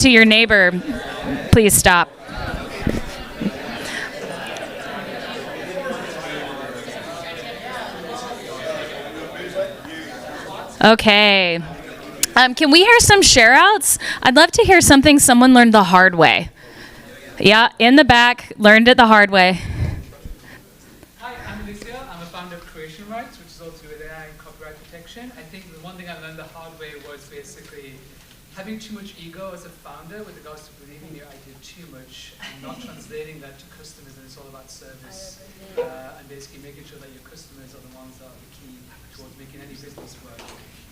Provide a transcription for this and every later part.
to your neighbor, please stop. Okay. Can we hear some share outs? I'd love to hear something someone learned the hard way. Yeah, in the back, learned it the hard way. Hi, I'm Alicia. I'm a founder of Creation Rights, which is also with AI and copyright protection. I think the one thing I learned the hard way was basically having too much ego as a founder with regards to believing your idea too much and not translating that to customers, and it's all about service and basically making sure that your customers are the ones that are the key towards making any business work.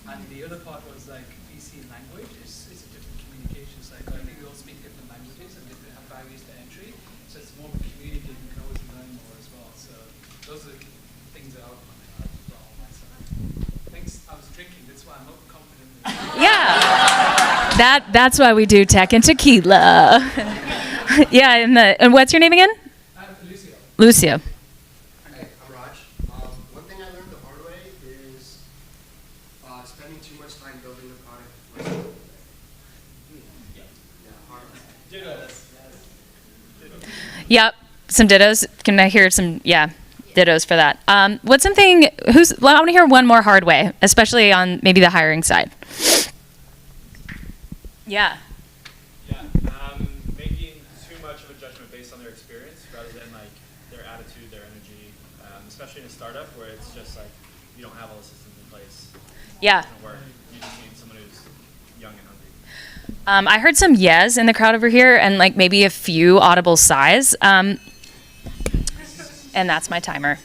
And the other part was like VC language is a different communication cycle. I think we all speak different languages and different have barriers to entry, so it's more of a community. You can always learn more as well. So those are the things that I would point out as well on my side. Thanks. I was drinking. That's why I'm not confident. Yeah. That's why we do tech and tequila. Yeah. And what's your name again? Lucio. Lucio. Hey, I'm Raj. One thing I learned the hard way is spending too much time building the product. Hard. Yep. Some dittos. Can I hear some? Yeah. Dittos for that. What's something? I want to hear one more hard way, especially on maybe the hiring side. Yeah. Yeah, making too much of a judgment based on their experience rather than like their attitude, their energy, especially in a startup where it's just like you don't have all the systems in place. Yeah. It's not gonna work. You just need someone who's young and hungry. I heard some yes in the crowd over here, and like maybe a few audible sighs. And that's my timer.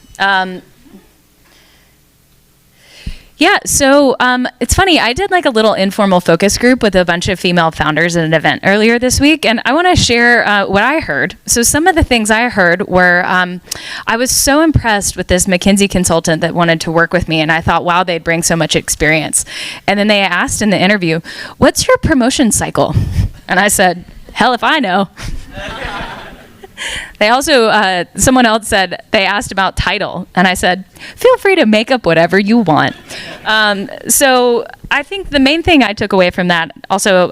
Yeah, so it's funny, I did like a little informal focus group with a bunch of female founders at an event earlier this week, and I want to share what I heard. So some of the things I heard were, I was so impressed with this McKinsey consultant that wanted to work with me, and I thought, wow, they'd bring so much experience. And then they asked in the interview, what's your promotion cycle? And I said, hell if I know. They also, someone else said, they asked about title, and I said, feel free to make up whatever you want. So I think the main thing I took away from that also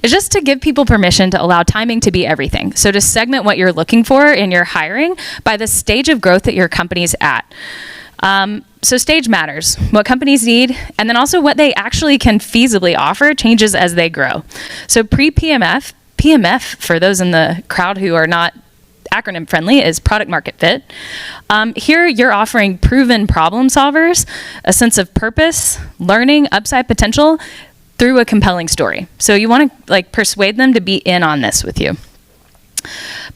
is just to give people permission to allow timing to be everything. So to segment what you're looking for in your hiring by the stage of growth that your company's at. So stage matters, what companies need, and then also what they actually can feasibly offer changes as they grow. So pre-PMF, PMF, for those in the crowd who are not acronym friendly, is product market fit. Here you're offering proven problem solvers, a sense of purpose, learning, upside potential through a compelling story. So you want to like persuade them to be in on this with you.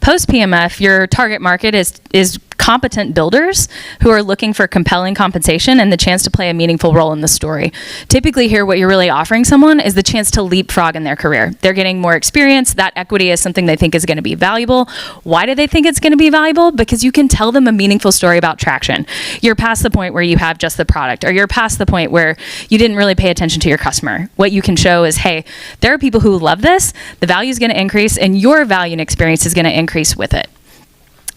Post PMF, your target market is competent builders who are looking for compelling compensation and the chance to play a meaningful role in the story. Typically here, what you're really offering someone is the chance to leapfrog in their career. They're getting more experience. That equity is something they think is going to be valuable. Why do they think it's going to be valuable? Because you can tell them a meaningful story about traction. You're past the point where you have just the product, or you're past the point where you didn't really pay attention to your customer. What you can show is, hey, there are people who love this, the value is going to increase, and your value and experience is going to increase with it.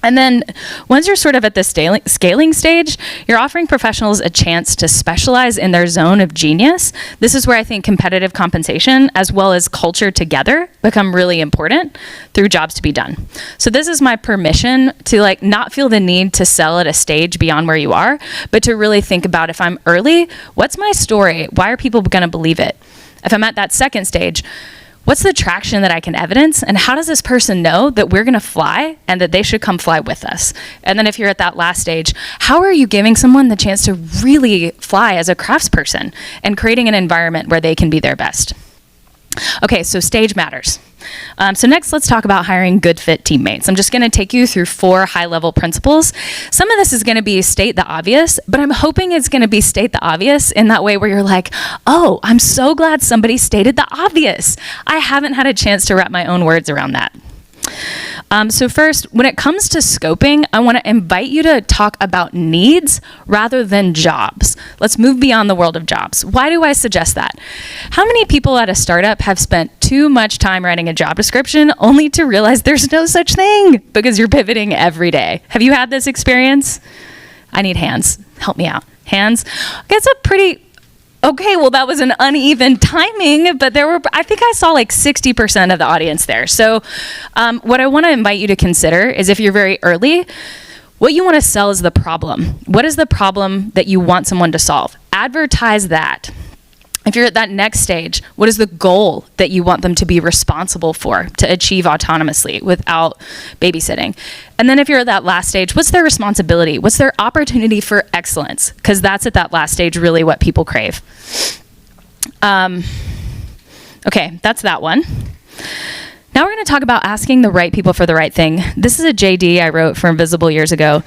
And then once you're sort of at the scaling stage, you're offering professionals a chance to specialize in their zone of genius. This is where I think competitive compensation as well as culture together become really important through jobs to be done. So this is my permission to like not feel the need to sell at a stage beyond where you are, but to really think about, if I'm early, what's my story? Why are people going to believe it? If I'm at that second stage, what's the traction that I can evidence, and how does this person know that we're going to fly and that they should come fly with us? And then if you're at that last stage, how are you giving someone the chance to really fly as a craftsperson and creating an environment where they can be their best? Okay, so stage matters. So next, let's talk about hiring good fit teammates. I'm just going to take you through 4 high-level principles. Some of this is going to be state the obvious, but I'm hoping it's going to be state the obvious in that way where you're like, oh, I'm so glad somebody stated the obvious. I haven't had a chance to wrap my own words around that. So first, when it comes to scoping, I want to invite you to talk about needs rather than jobs. Let's move beyond the world of jobs. Why do I suggest that? How many people at a startup have spent too much time writing a job description only to realize there's no such thing because you're pivoting every day? Have you had this experience? I need hands. Help me out. Hands. It's a pretty Okay, well, that was an uneven timing, but I think I saw like 60% of the audience there. So what I want to invite you to consider is, if you're very early, what you want to sell is the problem. What is the problem that you want someone to solve? Advertise that. If you're at that next stage, what is the goal that you want them to be responsible for to achieve autonomously without babysitting? And then if you're at that last stage, what's their responsibility? What's their opportunity for excellence? Because that's at that last stage really what people crave. Okay, that's that one. Now we're going to talk about asking the right people for the right thing. This is a JD I wrote for Invisible years ago.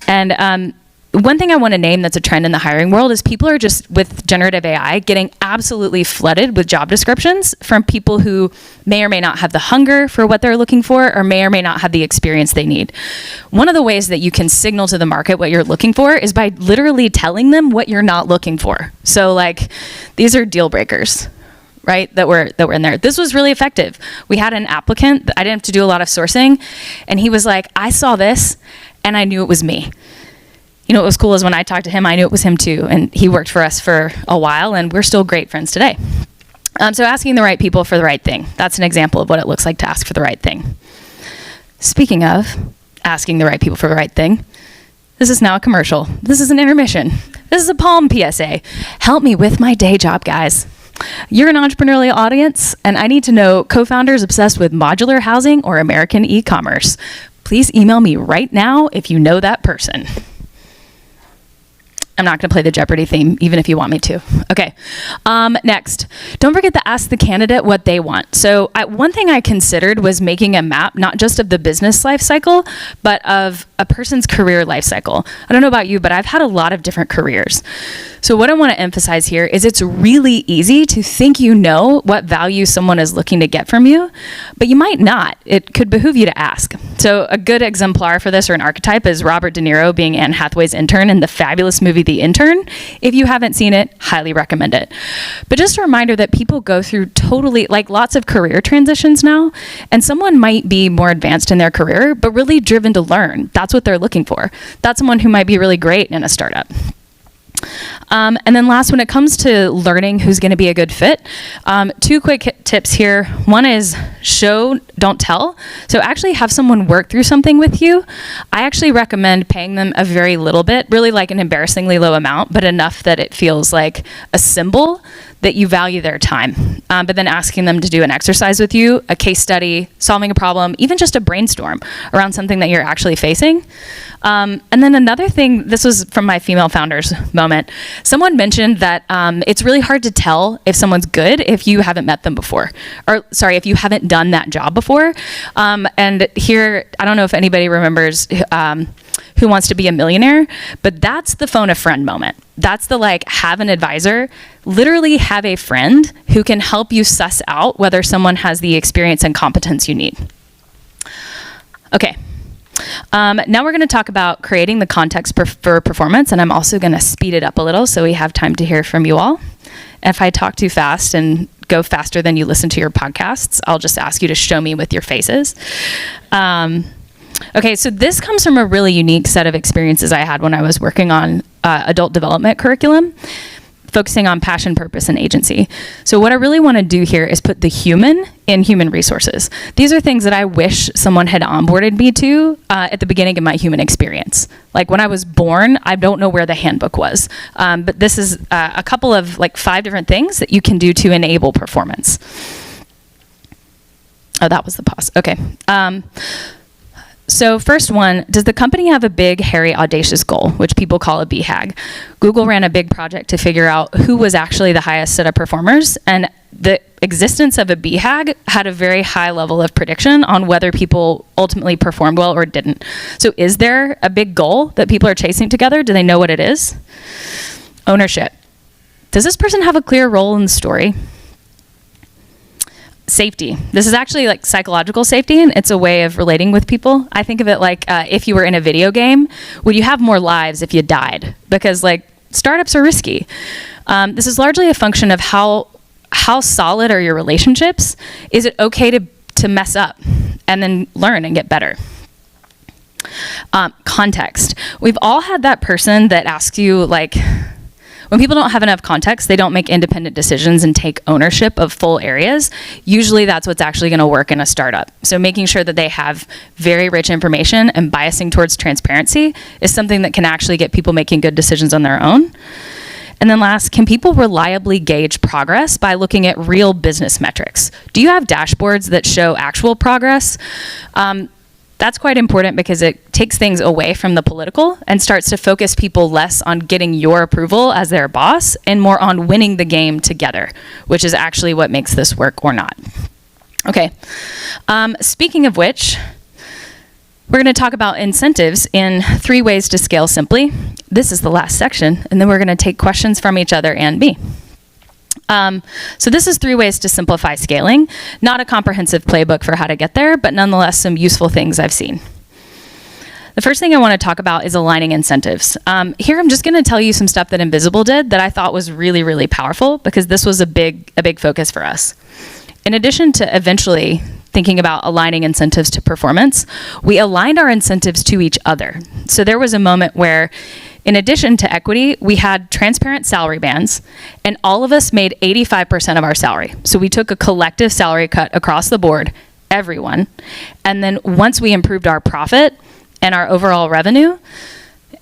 And one thing I want to name that's a trend in the hiring world is people are just, with generative AI, getting absolutely flooded with job descriptions from people who may or may not have the hunger for what they're looking for, or may or may not have the experience they need. One of the ways that you can signal to the market what you're looking for is by literally telling them what you're not looking for. So like, these are deal breakers, right, that were in there. This was really effective. We had an applicant, I didn't have to do a lot of sourcing, and he was like, I saw this and I knew it was me. You know what was cool is when I talked to him, I knew it was him too, and he worked for us for a while, and we're still great friends today. So asking the right people for the right thing. That's an example of what it looks like to ask for the right thing. Speaking of asking the right people for the right thing, this is now a commercial. This is an intermission. This is a Palm PSA. Help me with my day job, guys. You're an entrepreneurial audience, and I need to know co-founders obsessed with modular housing or American e-commerce. Please email me right now if you know that person. I'm not going to play the Jeopardy theme, even if you want me to. Okay. Next, don't forget to ask the candidate what they want. So one thing I considered was making a map, not just of the business life cycle, but of a person's career life cycle. I don't know about you, but I've had a lot of different careers. So what I want to emphasize here is it's really easy to think you know what value someone is looking to get from you, but you might not. It could behoove you to ask. So a good exemplar for this, or an archetype, is Robert De Niro being Anne Hathaway's intern in the fabulous movie The Intern. If you haven't seen it, highly recommend it. But just a reminder that people go through totally, like, lots of career transitions now, and someone might be more advanced in their career, but really driven to learn. That's what they're looking for. That's someone who might be really great in a startup. And then last, when it comes to learning who's going to be a good fit, two quick tips here. One is show, don't tell. So actually have someone work through something with you. I actually recommend paying them a very little bit, really like an embarrassingly low amount, but enough that it feels like a symbol that you value their time. But then asking them to do an exercise with you, a case study, solving a problem, even just a brainstorm around something that you're actually facing. And then another thing, this was from my female founders moment. Someone mentioned that it's really hard to tell if someone's good if you haven't met them before. Or sorry, if you haven't done that job before. And here, I don't know if anybody remembers Who Wants to Be a Millionaire, but that's the phone a friend moment. That's the, like, have an advisor, literally have a friend who can help you suss out whether someone has the experience and competence you need. Okay. Now we're going to talk about creating the context for performance, and I'm also going to speed it up a little so we have time to hear from you all. If I talk too fast and go faster than you listen to your podcasts, I'll just ask you to show me with your faces. Okay, so this comes from a really unique set of experiences I had when I was working on adult development curriculum, focusing on passion, purpose, and agency. So what I really want to do here is put the human in human resources. These are things that I wish someone had onboarded me to at the beginning of my human experience. Like when I was born, I don't know where the handbook was. But this is a couple of, like, 5 different things that you can do to enable performance. Oh, that was the pause. Okay. So first one, does the company have a big, hairy, audacious goal, which people call a BHAG? Google ran a big project to figure out who was actually the highest set of performers, and the existence of a BHAG had a very high level of prediction on whether people ultimately performed well or didn't. So is there a big goal that people are chasing together? Do they know what it is? Ownership. Does this person have a clear role in the story? Safety. This is actually like psychological safety, and it's a way of relating with people. I think of it like if you were in a video game, would you have more lives if you died? Because, like, startups are risky. This is largely a function of how solid are your relationships. Is it okay to mess up and then learn and get better? Context. We've all had that person that asks you, like, When people don't have enough context, they don't make independent decisions and take ownership of full areas. Usually that's what's actually going to work in a startup. So making sure that they have very rich information and biasing towards transparency is something that can actually get people making good decisions on their own. And then last, can people reliably gauge progress by looking at real business metrics? Do you have dashboards that show actual progress? That's quite important because it takes things away from the political and starts to focus people less on getting your approval as their boss and more on winning the game together, which is actually what makes this work or not. Okay, speaking of which, we're going to talk about incentives in 3 ways to scale simply. This is the last section, and then we're going to take questions from each other and me. So this is 3 ways to simplify scaling. Not a comprehensive playbook for how to get there, but nonetheless some useful things I've seen. The first thing I want to talk about is aligning incentives. Here I'm just going to tell you some stuff that Invisible did that I thought was really, really powerful because this was a big focus for us. In addition to eventually thinking about aligning incentives to performance, we aligned our incentives to each other. So there was a moment where, in addition to equity, we had transparent salary bands, and all of us made 85% of our salary. So we took a collective salary cut across the board, everyone. And then once we improved our profit and our overall revenue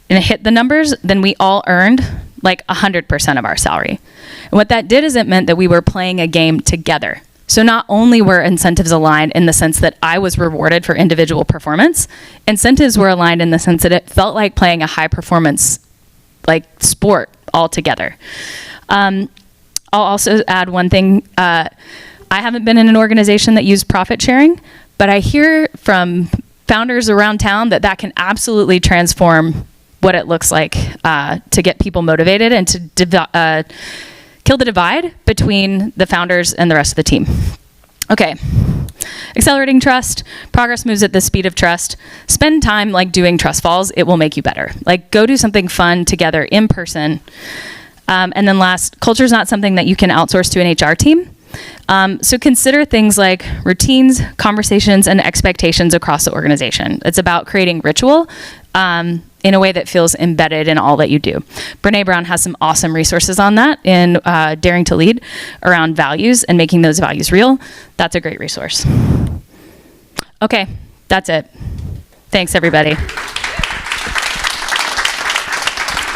and hit the numbers, then we all earned like 100% of our salary. And what that did is it meant that we were playing a game together. So not only were incentives aligned in the sense that I was rewarded for individual performance, incentives were aligned in the sense that it felt like playing a high performance like sport all together. I'll also add one thing. I haven't been in an organization that used profit sharing, but I hear from founders around town that that can absolutely transform what it looks like to get people motivated and to kill the divide between the founders and the rest of the team. Okay, accelerating trust. Progress moves at the speed of trust. Spend time like doing trust falls. It will make you better. Like go do something fun together in person. And then last, culture is not something that you can outsource to an HR team. So consider things like routines, conversations, and expectations across the organization. It's about creating ritual in a way that feels embedded in all that you do. Brene Brown has some awesome resources on that in Daring to Lead around values and making those values real. That's a great resource. Okay, that's it. Thanks, everybody.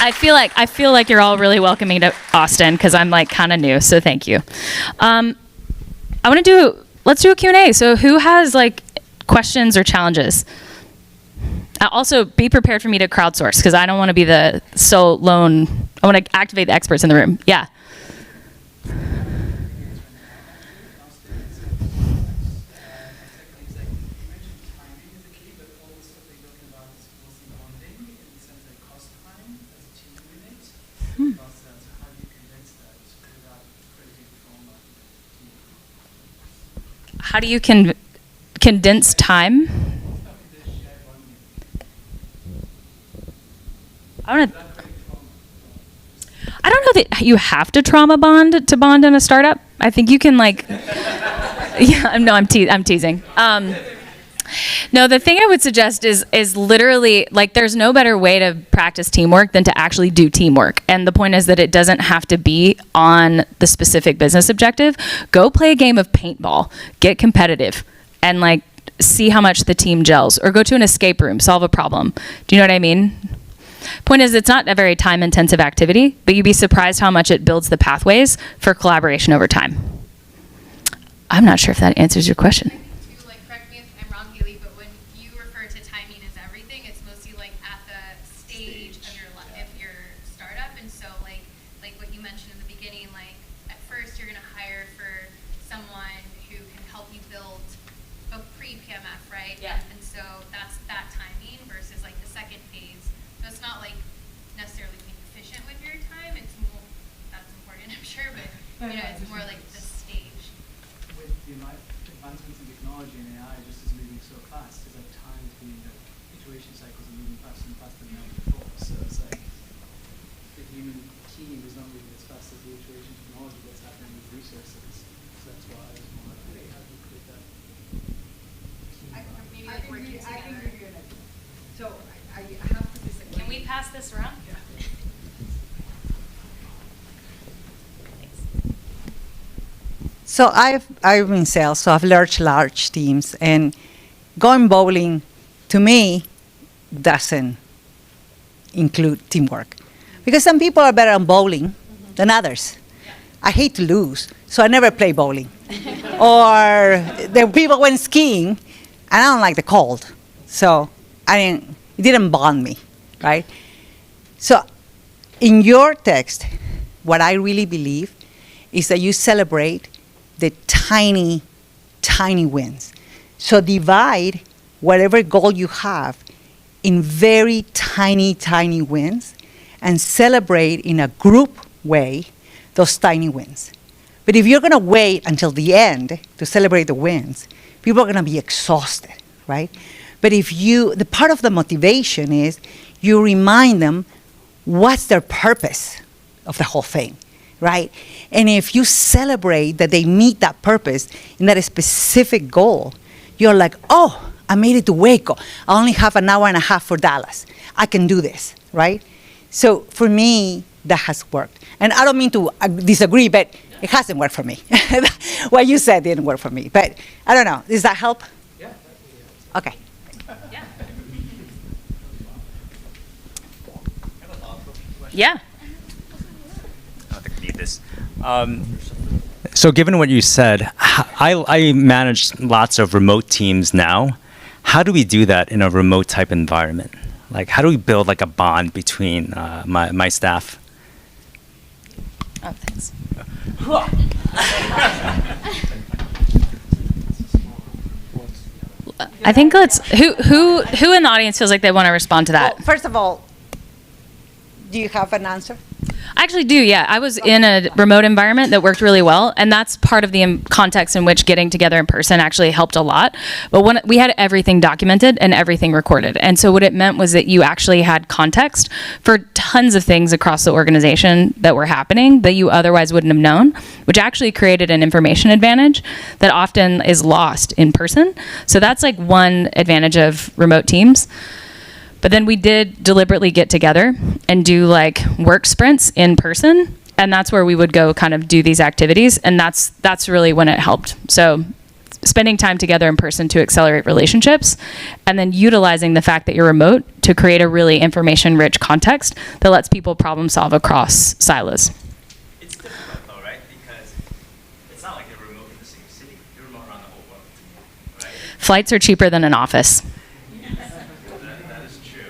I feel like you're all really welcoming to Austin because I'm like kind of new, so thank you. Let's do a Q&A. So who has like questions or challenges? Also, be prepared for me to crowdsource because I don't want to be the sole lone. I want to activate the experts in the room. Yeah. How do you condense time? I don't know that you have to trauma bond to bond in a startup. I think you can like, yeah, no, I'm teasing. No, the thing I would suggest is literally like there's no better way to practice teamwork than to actually do teamwork. And the point is that it doesn't have to be on the specific business objective. Go play a game of paintball, get competitive, and like see how much the team gels. Or go to an escape room, solve a problem. Do you know what I mean? Point is, it's not a very time-intensive activity, but you'd be surprised how much it builds the pathways for collaboration over time. I'm not sure if that answers your question. Correct me if I'm wrong, Haley, but when you refer to timing as everything, it's mostly like at the stage of your startup. And so like what you mentioned in the beginning, like at first you're going to hire for someone who can help you build a pre-PMF, right? Yeah. And so that's that timing versus like the second phase. So it's not like necessarily being efficient with your time. It's more, that's important, I'm sure, but you know, it's more like the stage. With the advancements in technology and AI just is moving so fast, there's like time to be in the iteration cycles are moving faster and faster than ever before. So it's like the human team is not moving as fast as the iteration technology that's happening with resources. So that's why I was more like, hey, how do you create that? Maybe like working together. So I have to disagree. Can we pass this around? Yeah. So I'm in sales, so I've large teams, and going bowling to me doesn't include teamwork, because some people are better on bowling than others. I hate to lose, so I never play bowling. Or the people went skiing, and I don't like the cold, so it didn't bond me, right? So in your text, what I really believe is that you celebrate the tiny, tiny wins. So divide whatever goal you have in very tiny, tiny wins, and celebrate in a group way those tiny wins. But if you're going to wait until the end to celebrate the wins, people are going to be exhausted, right? But if the part of the motivation is you remind them what's their purpose of the whole thing, right? And if you celebrate that they meet that purpose in that specific goal, you're like, oh, I made it to Waco. I only have an hour and a half for Dallas. I can do this, right? So for me, that has worked. And I don't mean to disagree, but it hasn't worked for me. What you said didn't work for me. But I don't know. Does that help? Yeah. Okay. Yeah. I don't think we need this. So given what you said, I manage lots of remote teams now. How do we do that in a remote type environment? Like, how do we build like a bond between my staff? Oh, thanks. I think who in the audience feels like they want to respond to that? Well, first of all, do you have an answer? I actually do, yeah. I was in a remote environment that worked really well, and that's part of the context in which getting together in person actually helped a lot. But when we had everything documented and everything recorded, and so what it meant was that you actually had context for tons of things across the organization that were happening that you otherwise wouldn't have known, which actually created an information advantage that often is lost in person. So that's like one advantage of remote teams. But then we did deliberately get together and do like work sprints in person, and that's where we would go kind of do these activities, and that's really when it helped. So spending time together in person to accelerate relationships, and then utilizing the fact that you're remote to create a really information-rich context that lets people problem solve across silos. It's difficult though, right? Because it's not like you're remote in the same city. You're remote around the whole world, right? Flights are cheaper than an office. That is true.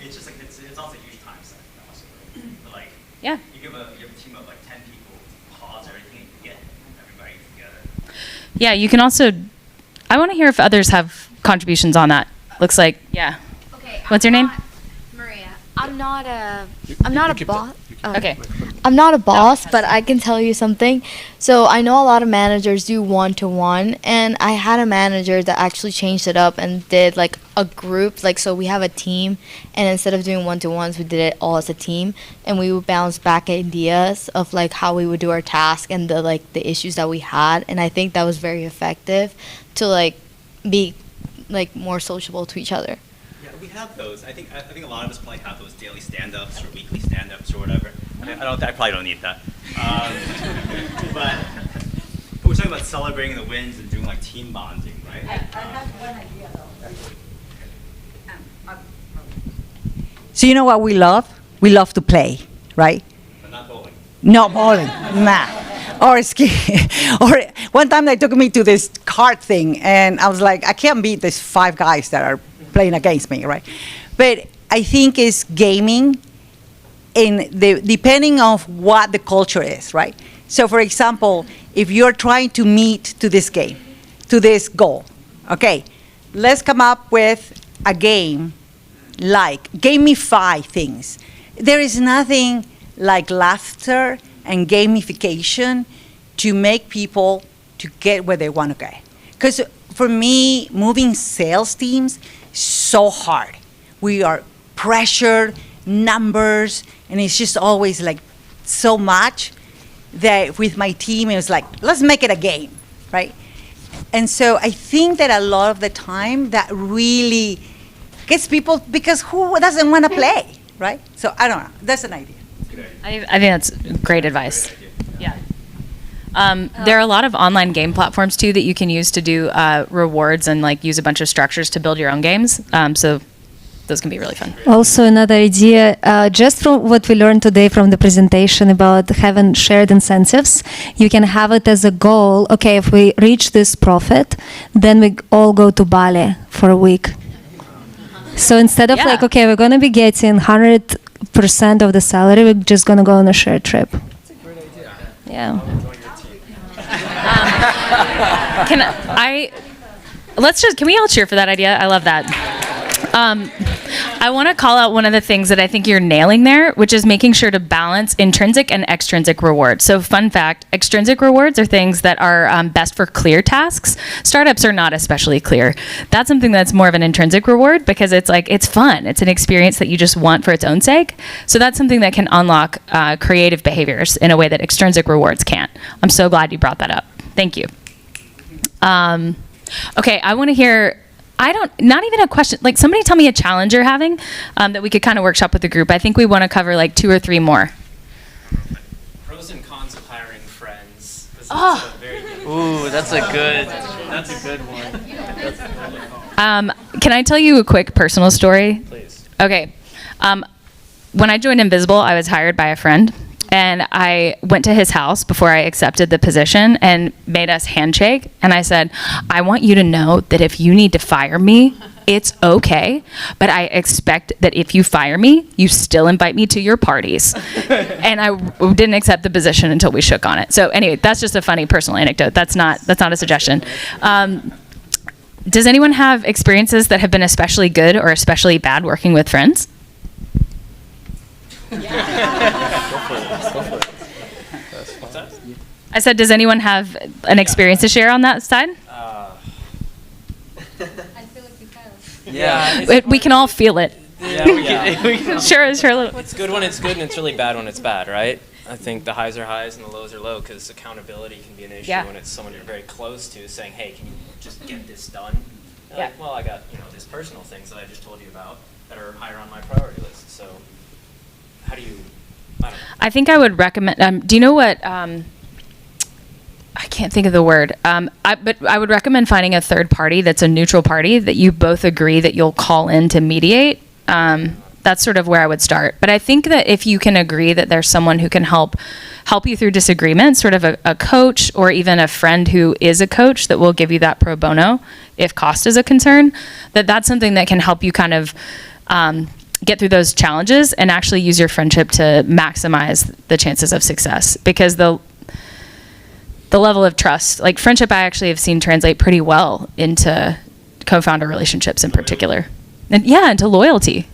It's just like it's also a huge time suck also. But like Yeah. you have a team of like 10 people, pause everything and get everybody together. Yeah, you can also, I want to hear if others have contributions on that. Looks like, yeah. Okay. What's your name? Maria. I'm not a boss. Okay. I'm not a boss, but I can tell you something. So I know a lot of managers do one-to-one, and I had a manager that actually changed it up and did like a group. Like, so we have a team, and instead of doing one-to-ones, we did it all as a team, and we would bounce back ideas of like how we would do our task and the issues that we had. And I think that was very effective to like be like more sociable to each other. Yeah, we have those. I think a lot of us probably have those daily stand-ups or weekly stand-ups or whatever. I probably don't need that. But we're talking about celebrating the wins and doing like team bonding, right? I have one idea though. So you know what we love? We love to play, right? But not bowling. No bowling, nah. Or ski. Or one time they took me to this card thing, and I was like, I can't beat these 5 guys that are playing against me, right? But I think it's gaming, depending on what the culture is, right? So for example, if you're trying to meet to this game, to this goal, okay, let's come up with a game like gamify things. There is nothing like laughter and gamification to make people to get where they want to get. Because for me, moving sales teams is so hard. We are pressured, numbers, and it's just always like so much that with my team, it was like, let's make it a game, right? And so I think that a lot of the time that really gets people, because who doesn't want to play, right? So I don't know, that's an idea. I think that's great advice. Yeah. There are a lot of online game platforms too that you can use to do rewards and like use a bunch of structures to build your own games. So those can be really fun. Also, another idea, just from what we learned today from the presentation about having shared incentives, you can have it as a goal. Okay, if we reach this profit, then we all go to Bali for a week. So instead of like, okay, we're going to be getting 100% of the salary, we're just going to go on a shared trip. That's a great idea. Yeah. Can we all cheer for that idea? I love that. I want to call out one of the things that I think you're nailing there, which is making sure to balance intrinsic and extrinsic rewards. So fun fact, extrinsic rewards are things that are best for clear tasks. Startups are not especially clear. That's something that's more of an intrinsic reward because it's like, it's fun. It's an experience that you just want for its own sake. So that's something that can unlock creative behaviors in a way that extrinsic rewards can't. I'm so glad you brought that up. Thank you. Okay, I want to hear, not even a question, like somebody tell me a challenge you're having that we could kind of workshop with the group. I think we want to cover like 2 or 3 more. Pros and cons of hiring friends. Oh. Ooh, that's a good one. Can I tell you a quick personal story? Please. Okay. When I joined Invisible, I was hired by a friend. And I went to his house before I accepted the position and made us handshake. And I said, I want you to know that if you need to fire me, it's okay. But I expect that if you fire me, you still invite me to your parties. And I didn't accept the position until we shook on it. So anyway, that's just a funny personal anecdote. That's not a suggestion. Does anyone have experiences that have been especially good or especially bad working with friends? I said, does anyone have an experience to share on that side? I feel like you failed. Yeah. We can all feel it. Yeah. Sure. It's good when it's good and it's really bad when it's bad, right? I think the highs are highs and the lows are low because accountability can be an issue when it's someone you're very close to saying, hey, can you just get this done? Like, well, I got these personal things that I just told you about that are higher on my priority list. So how do you, I don't know. I think I would recommend, do you know what, I can't think of the word, but I would recommend finding a third party that's a neutral party that you both agree that you'll call in to mediate. That's sort of where I would start. But I think that if you can agree that there's someone who can help you through disagreements, sort of a coach or even a friend who is a coach that will give you that pro bono if cost is a concern, that's something that can help you kind of get through those challenges and actually use your friendship to maximize the chances of success. Because the level of trust, like friendship, I actually have seen translate pretty well into co-founder relationships in particular. And into loyalty.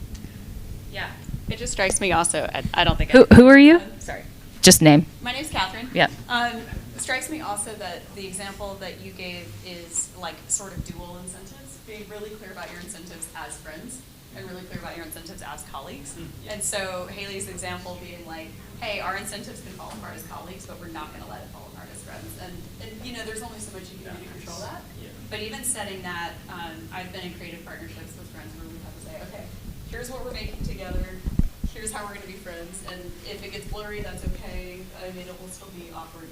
Yeah, it just strikes me also, I don't think Who are you? Sorry. Just name. My name's Catherine. Yeah. It strikes me also that the example that you gave is like sort of dual incentives, being really clear about your incentives as friends and really clear about your incentives as colleagues. And so Haley's example being like, hey, our incentives can fall apart as colleagues, but we're not going to let it fall apart as friends. And there's only so much you can do to control that. Yeah. But even setting that, I've been in creative partnerships with friends where we have to say, okay, here's what we're making together, here's how we're going to be friends, and if it gets blurry, that's okay. I mean, it will still be awkward,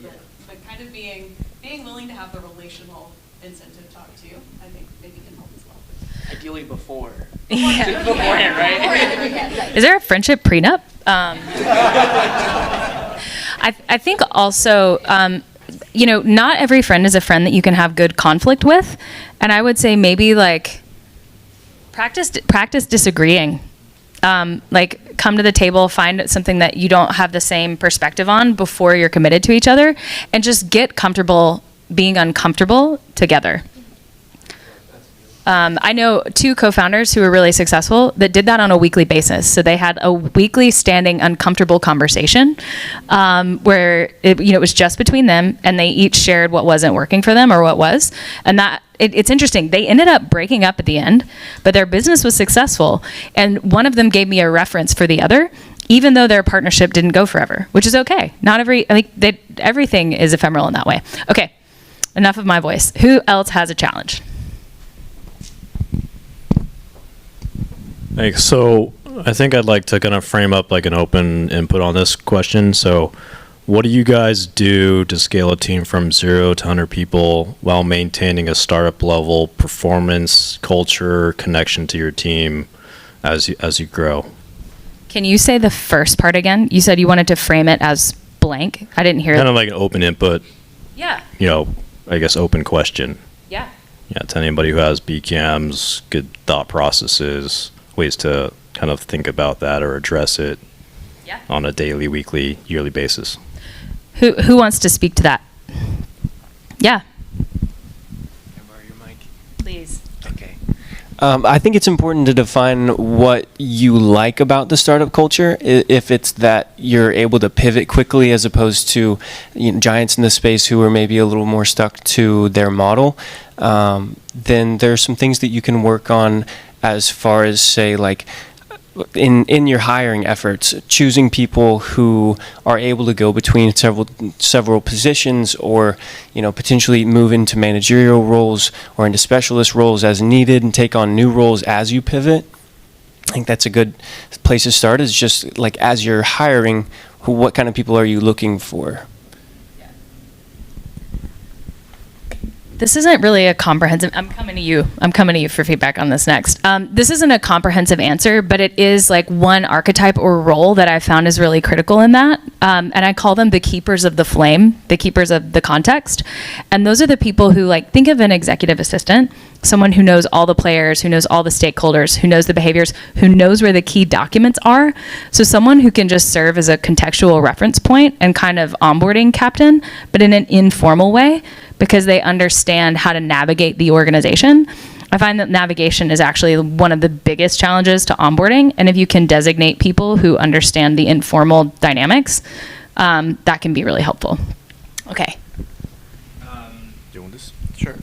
but kind of being willing to have the relational incentive talk to you, I think maybe can help as well. Ideally before. Beforehand, right? Is there a friendship prenup? I think also, not every friend is a friend that you can have good conflict with. And I would say maybe like practice disagreeing. Like come to the table, find something that you don't have the same perspective on before you're committed to each other, and just get comfortable being uncomfortable together. I know 2 co-founders who were really successful that did that on a weekly basis. So they had a weekly standing uncomfortable conversation where it was just between them, and they each shared what wasn't working for them or what was. And that it's interesting. They ended up breaking up at the end, but their business was successful. And one of them gave me a reference for the other, even though their partnership didn't go forever, which is okay. Everything is ephemeral in that way. Okay, enough of my voice. Who else has a challenge? Thanks. So I think I'd like to kind of frame up like an open input on this question. So what do you guys do to scale a team from 0 to 100 people while maintaining a startup level performance, culture, connection to your team as you grow? Can you say the first part again? You said you wanted to frame it as blank. I didn't hear. Kind of like an open input. Yeah. I guess open question. Yeah. Yeah, to anybody who has BCAMs, good thought processes, ways to kind of think about that or address it on a daily, weekly, yearly basis. Who wants to speak to that? Yeah. Can I borrow your mic? Please. Okay. I think it's important to define what you like about the startup culture. If it's that you're able to pivot quickly as opposed to giants in the space who are maybe a little more stuck to their model, then there's some things that you can work on as far as, say, like in your hiring efforts, choosing people who are able to go between several positions, or potentially move into managerial roles or into specialist roles as needed, and take on new roles as you pivot. I think that's a good place to start, is just like, as you're hiring, what kind of people are you looking for? This isn't really a comprehensive. I'm coming to you for feedback on this next. This isn't a comprehensive answer, but it is like one archetype or role that I found is really critical in that. And I call them the keepers of the flame, the keepers of the context. And those are the people who, like, think of an executive assistant, someone who knows all the players, who knows all the stakeholders, who knows the behaviors, who knows where the key documents are. So someone who can just serve as a contextual reference point and kind of onboarding captain, but in an informal way, because they understand how to navigate the organization. I find that navigation is actually one of the biggest challenges to onboarding. And if you can designate people who understand the informal dynamics, that can be really helpful. Okay. Do you want this? Sure.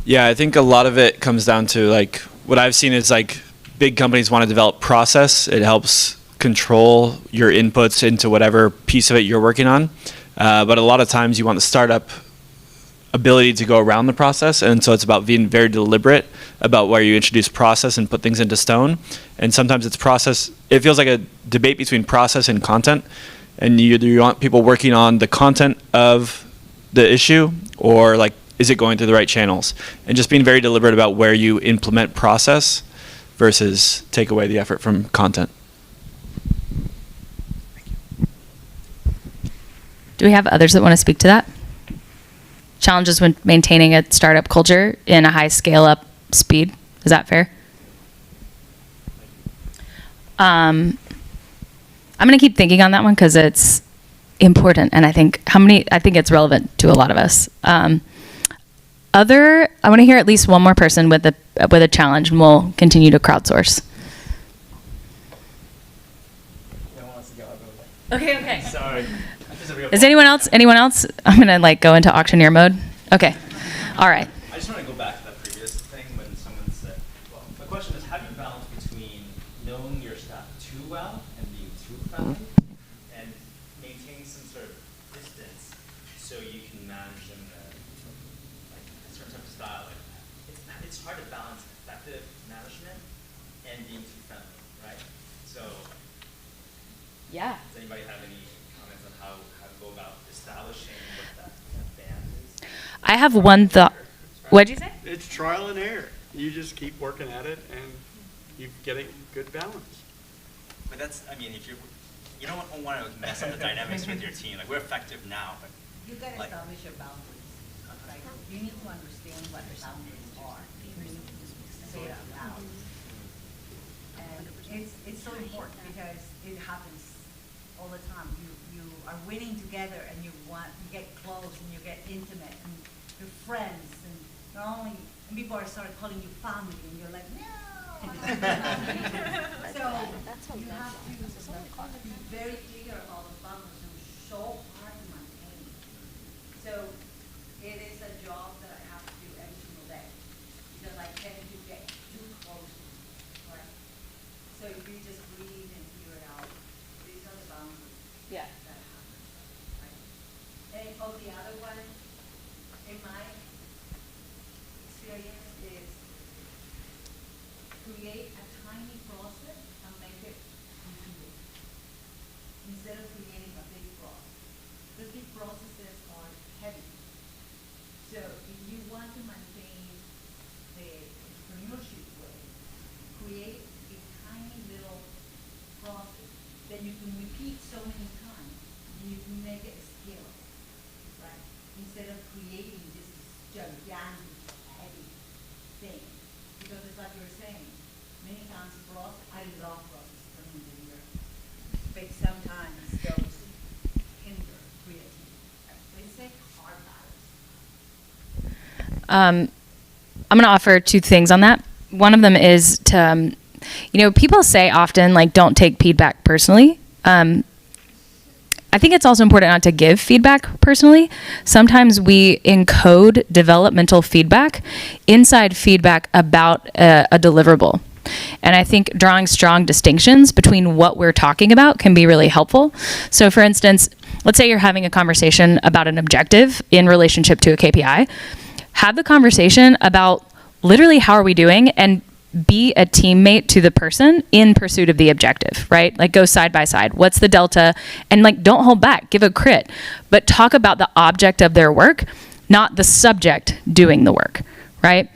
Yeah, I think a lot of it comes down to, like, what I've seen is, like, big companies want to develop process. It helps control your inputs into whatever piece of it you're working on. But a lot of times you want the startup ability to go around the process, and so it's about being very deliberate about where you introduce process and put things into stone. And sometimes it's process, it feels like a debate between process and content, and you want people working on the content of the issue, or like, is it going through the right channels, and just being very deliberate about where you implement process versus take away the effort from content. Do we have others that want to speak to that? Challenges when maintaining a startup culture in a high scale up speed. Is that fair? I'm going to keep thinking on that one because it's important, and I think it's relevant to a lot of us. I want to hear at least one more person with a challenge, and we'll continue to crowdsource. Okay. Sorry. Is anyone else? I'm gonna go into auctioneer mode. Okay. All right. I just want to go back to that previous thing when someone said, well, the question is, how do you balance between knowing your staff too well and being too friendly, and maintaining some sort of distance so you can manage them in a certain type of style? It's hard to balance effective management and being too friendly, right? So, yeah. Does anybody have any comments on how to go about establishing what that band is? I have one thought. What'd you say? It's trial and error. You just keep working at it, and you get a good balance. But that's, I mean, if you don't want to mess up the dynamics with your team. Like, we're effective now, but you got to establish your boundaries. Like, you need to understand what the boundaries are. You need to say it out loud. And it's so important because it happens all the time. You are winning together, and you get close, and you get intimate, and you're friends, and not only, and people are starting calling you family, and you're like, no. So you have to be very clear about the boundaries and so hard to maintain. So it is a job that I have to do every single day, because I tend to get too close, right? So if you just breathe and figure it out, these are the boundaries. Yeah. That happen, right? And the other one, in my experience, is create a tiny process and make it repeatable instead of creating a big process. you're saying, many times I love process from the year, but sometimes those hinder creativity. It's a hard balance. I'm going to offer two things on that. One of them is to, people say often, like, don't take feedback personally. I think it's also important not to give feedback personally. Sometimes we encode developmental feedback inside feedback about a deliverable. And I think drawing strong distinctions between what we're talking about can be really helpful. So for instance, let's say you're having a conversation about an objective in relationship to a KPI. Have the conversation about literally how are we doing, and be a teammate to the person in pursuit of the objective, right? Like, go side by side. What's the delta? And like, don't hold back, give a crit, but talk about the object of their work, not the subject doing the work, right?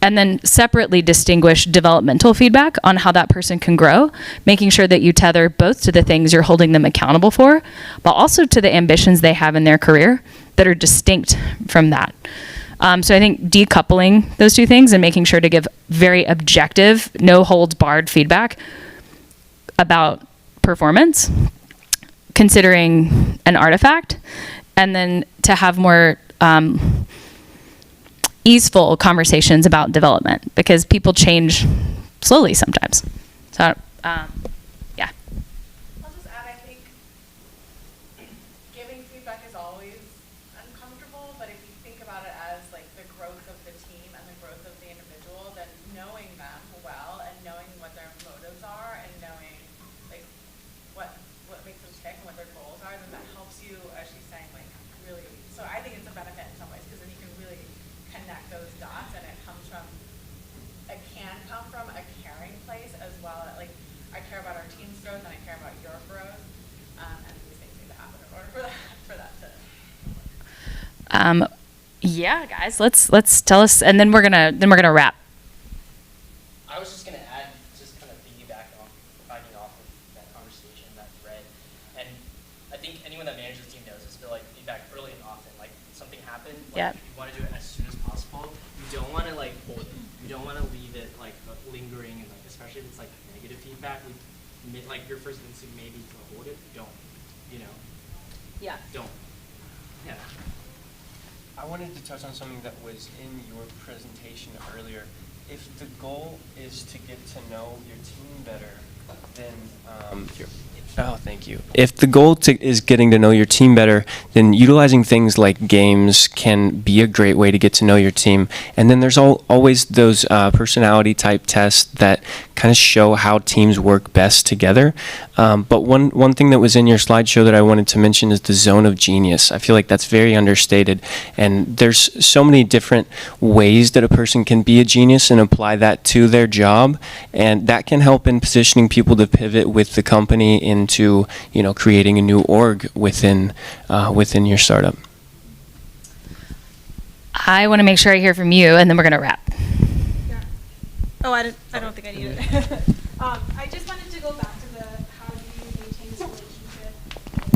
And then separately distinguish developmental feedback on how that person can grow, making sure that you tether both to the things you're holding them accountable for, but also to the ambitions they have in their career that are distinct from that. So I think decoupling those two things and making sure to give very objective, no holds barred feedback about performance, considering an artifact, and then to have more easeful conversations about development, because people change slowly sometimes. So, yeah. I'll just add, I think giving feedback is always uncomfortable, but if you think about it as like the growth of the team and the growth of the individual, then knowing them well and knowing what their motives are and knowing like what makes them tick and what their goals are, then that helps you, as she's saying, like really. So I think it's a benefit in some ways, because then you can really connect those dots, and it can come from a caring place as well. Like, I care about our team's growth and I care about your growth, and these things need to happen in order for that to. Yeah, guys, let's tell us, and then we're gonna wrap. I was just gonna add, just kind of piggybacking off of that conversation, that thread, and I think anyone that manages a team knows this, but like feedback early and often. Like, something happened, like, you want to do it as soon as possible. You don't want to like hold it. You don't want to leave it like lingering, and like, especially if it's like negative feedback. Like your first instinct maybe to hold it. Don't, Yeah. Don't. Yeah. I wanted to touch on something that was in your presentation earlier. If the goal is to get to know your team better, then oh, thank you. If the goal is getting to know your team better, then utilizing things like games can be a great way to get to know your team. And then there's always those personality type tests that kind of show how teams work best together. But one thing that was in your slideshow that I wanted to mention is the zone of genius. I feel like that's very understated. And there's so many different ways that a person can be a genius and apply that to their job. And that can help in positioning people to pivot with the company into, creating a new org within your startup. I want to make sure I hear from you, and then we're going to wrap. Yeah. Oh, I don't think I need it. I just wanted to go back to the how do you maintain this relationship,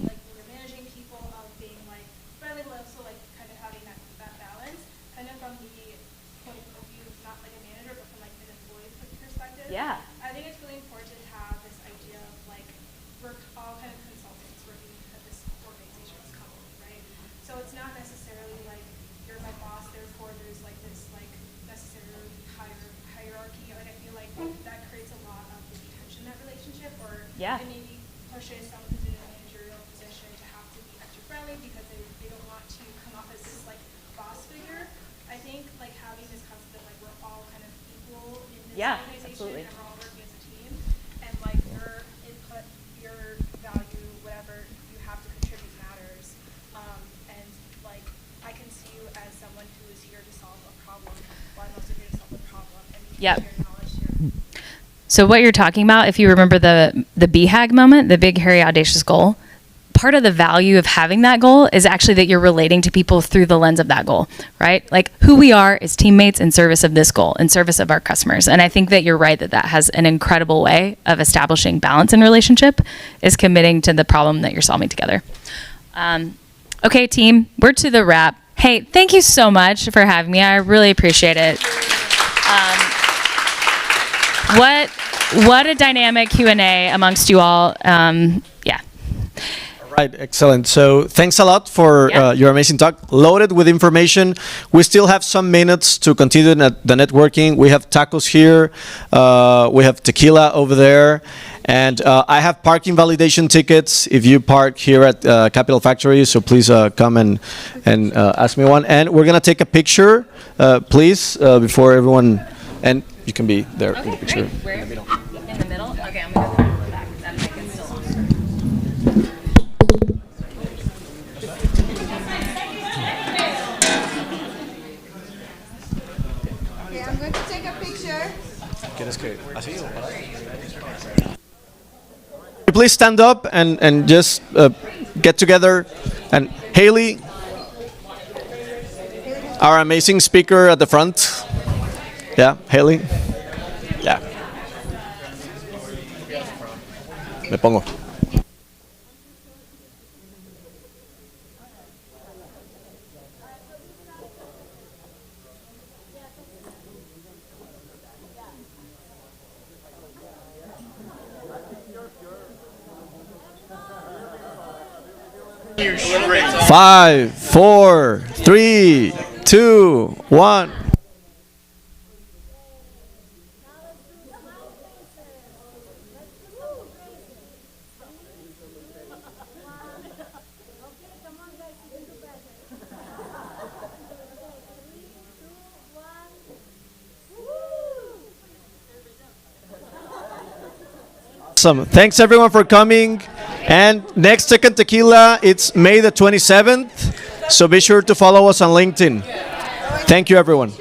like when you're managing people, of being like friendly, but also like kind of having that balance, kind of from the point of view, not like a manager, but from like an employee perspective. Yeah. I think it's really important to have this idea of like we're all kind of consultants working at this organization, this company, right? So it's not necessarily like you're my boss, therefore there's like this like necessarily hierarchy. Like, I feel like that creates a lot of tension in that relationship, or it maybe pushes someone who's in a managerial position to have to be extra friendly because they don't want to come off as this like boss figure. I think like having this concept that like we're all kind of equal in this organization, absolutely. and we're all working as a team, and like your input, your value, whatever you have to contribute matters. And like I can see you as someone who is here to solve a problem, while I'm also here to solve a problem, and you can share knowledge here. So what you're talking about, if you remember the BHAG moment, the big, hairy, audacious goal, part of the value of having that goal is actually that you're relating to people through the lens of that goal, right? Like, who we are as teammates in service of this goal, in service of our customers. And I think that you're right that has an incredible way of establishing balance in relationship, is committing to the problem that you're solving together. Okay, team, we're to the wrap. Hey, thank you so much for having me. I really appreciate it. what a dynamic Q&A amongst you all. Yeah. Right, excellent. So thanks a lot for your amazing talk, loaded with information. We still have some minutes to continue the networking. We have tacos here, we have tequila over there, and I have parking validation tickets if you park here at Capital Factory, so please come and ask me one. And we're gonna take a picture, please, before everyone, and you can be there in the picture. Where? In the middle? In the middle? Okay, I'm gonna go to the back. That mic is still on. Okay, I'm going to take a picture. Please stand up and just get together. And Haley, our amazing speaker at the front. Yeah, Haley. Yeah. Me pongo. Five, four, three, two, one. Awesome. Thanks everyone for coming. And next Second Tequila, it's May the 27th. So be sure to follow us on LinkedIn. Thank you everyone.